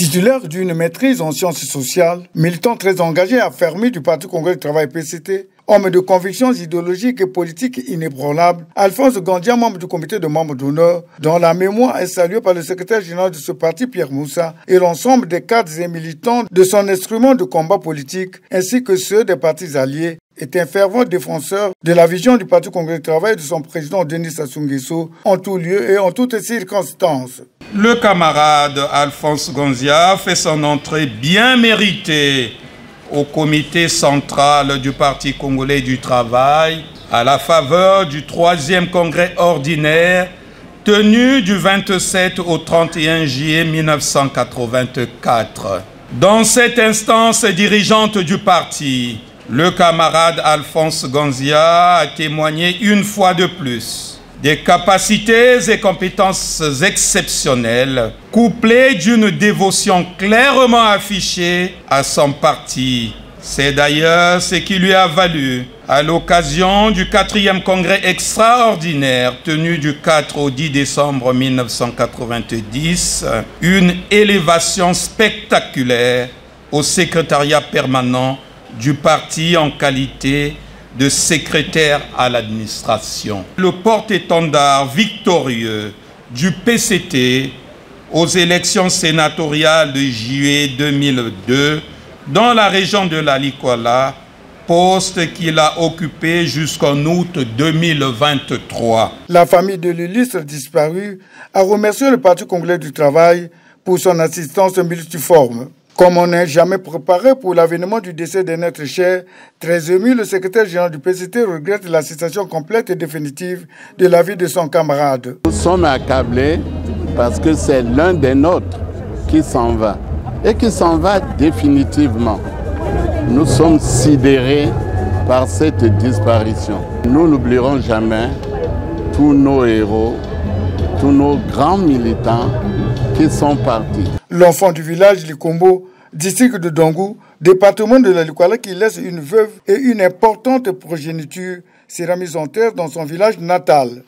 Titulaire d'une maîtrise en sciences sociales, militant très engagé et affermi du Parti Congolais du Travail PCT, homme de convictions idéologiques et politiques inébranlables, Alphonse Gandia, membre du comité de membres d'honneur, dont la mémoire est saluée par le secrétaire général de ce parti, Pierre Moussa, et l'ensemble des cadres et militants de son instrument de combat politique, ainsi que ceux des partis alliés, est un fervent défenseur de la vision du Parti Congolais du Travail et de son président Denis Sassou Nguesso en tout lieu et en toutes circonstances. Le camarade Alphonse Gandia fait son entrée bien méritée au comité central du Parti Congolais du Travail à la faveur du 3e congrès ordinaire tenu du 27 au 31 juillet 1984. Dans cette instance dirigeante du parti, le camarade Alphonse Gandia a témoigné une fois de plus des capacités et compétences exceptionnelles, couplées d'une dévotion clairement affichée à son parti. C'est d'ailleurs ce qui lui a valu, à l'occasion du 4e congrès extraordinaire tenu du 4 au 10 décembre 1990, une élévation spectaculaire au secrétariat permanent du parti en qualité de secrétaire à l'administration. Le porte-étendard victorieux du PCT aux élections sénatoriales de juillet 2002 dans la région de la Likoala, poste qu'il a occupé jusqu'en août 2023. La famille de l'illustre disparu a remercié le Parti Congolais du Travail pour son assistance multiforme. Comme on n'est jamais préparé pour l'avènement du décès d'un être cher, très ému, le secrétaire général du PCT regrette la cessation complète et définitive de la vie de son camarade. Nous sommes accablés parce que c'est l'un des nôtres qui s'en va et qui s'en va définitivement. Nous sommes sidérés par cette disparition. Nous n'oublierons jamais tous nos héros, tous nos grands militants qui sont partis. L'enfant du village Likombo, district de Dongou, département de la Likoala, qui laisse une veuve et une importante progéniture, sera mis en terre dans son village natal.